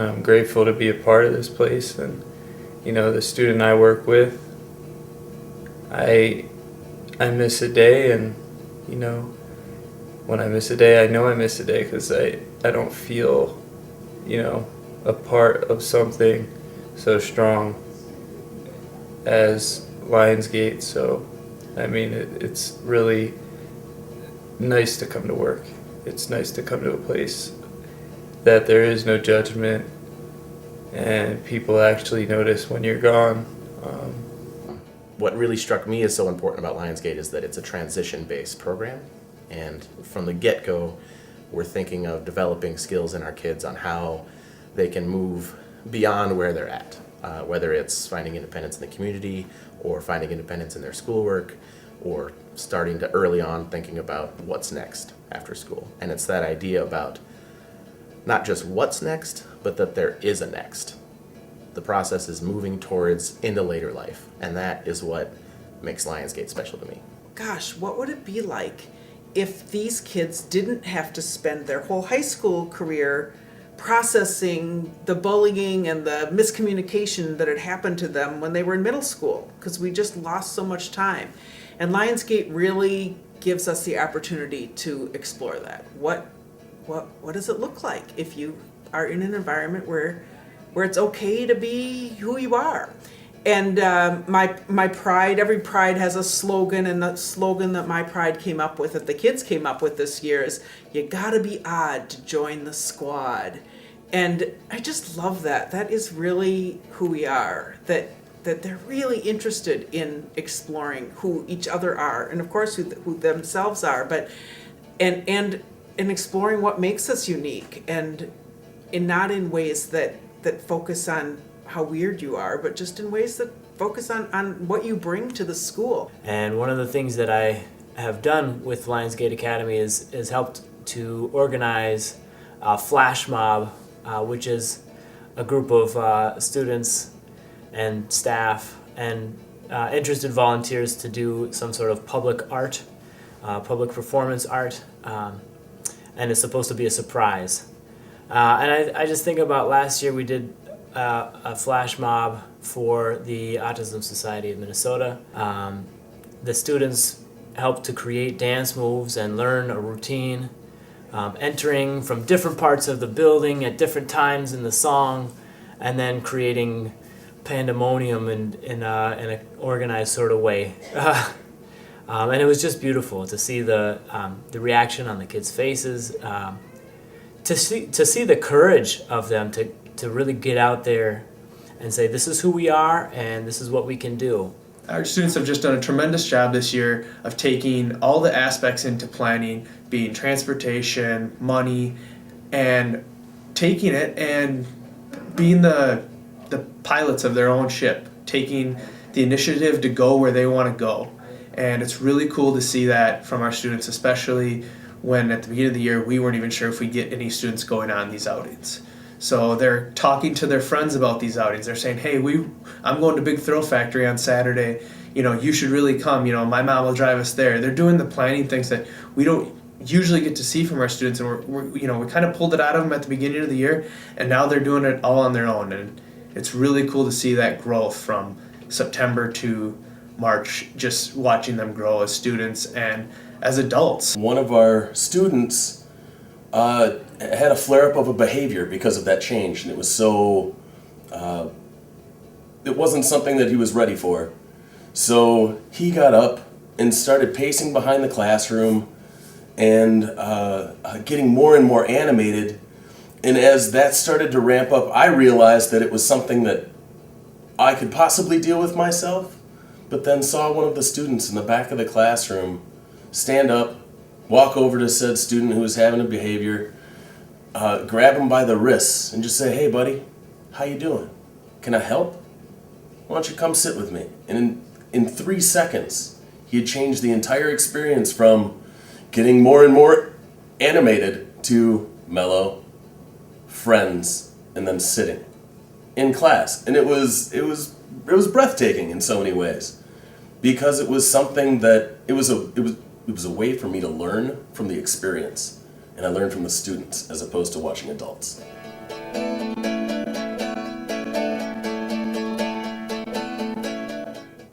I'm grateful to be a part of this place, and the student I work with, I miss a day, and when I miss a day, I know I miss a day because I don't feel a part of something so strong as Lionsgate. So it's really nice to come to work. It's nice to come to a place that there is no judgment and people actually notice when you're gone. What really struck me as so important about Lionsgate is that it's a transition-based program, and from the get-go we're thinking of developing skills in our kids on how they can move beyond where they're at, whether it's finding independence in the community or finding independence in their schoolwork, or starting to early on thinking about what's next after school. And it's that idea about not just what's next, but that there is a next. The process is moving towards into later life, and that is what makes Lionsgate special to me. Gosh, what would it be like if these kids didn't have to spend their whole high school career processing the bullying and the miscommunication that had happened to them when they were in middle school, because we just lost so much time. And Lionsgate really gives us the opportunity to explore that. What does it look like if you are in an environment where it's okay to be who you are? And my pride, every pride has a slogan, and the slogan that my pride came up with, that the kids came up with this year, is you gotta be odd to join the squad. And I just love that. That is really who we are, that they're really interested in exploring who each other are, and of course who themselves are, but and exploring what makes us unique, and not in ways that focus on how weird you are, but just in ways that focus on what you bring to the school. And one of the things that I have done with Lionsgate Academy is helped to organize a flash mob, which is a group of students and staff and interested volunteers to do some sort of public art, public performance art, and it's supposed to be a surprise. And I just think about last year we did a flash mob for the Autism Society of Minnesota. The students helped to create dance moves and learn a routine, entering from different parts of the building at different times in the song, and then creating pandemonium in an organized sort of way. And it was just beautiful to see the reaction on the kids' faces, to see the courage of them to really get out there and say, this is who we are and this is what we can do. Our students have just done a tremendous job this year of taking all the aspects into planning, being transportation, money, and taking it and being the pilots of their own ship, taking the initiative to go where they want to go. And it's really cool to see that from our students, especially when at the beginning of the year we weren't even sure if we'd get any students going on these outings. So they're talking to their friends about these outings. They're saying, hey, I'm going to Big Thrill Factory on Saturday. You should really come. My mom will drive us there. They're doing the planning things that we don't usually get to see from our students, and we kind of pulled it out of them at the beginning of the year, and now they're doing it all on their own. And it's really cool to see that growth from September to March, just watching them grow as students and as adults. One of our students had a flare-up of a behavior because of that change, and it was so, it wasn't something that he was ready for. So he got up and started pacing behind the classroom and getting more and more animated. And as that started to ramp up, I realized that it was something that I could possibly deal with myself, but then saw one of the students in the back of the classroom stand up, walk over to said student who was having a behavior, grab him by the wrists and just say, hey buddy, how you doing? Can I help? Why don't you come sit with me? And in 3 seconds, he had changed the entire experience from getting more and more animated to mellow, friends, and then sitting in class. And it was breathtaking in so many ways, because it was something that it was a way for me to learn from the experience, and I learned from the students as opposed to watching adults.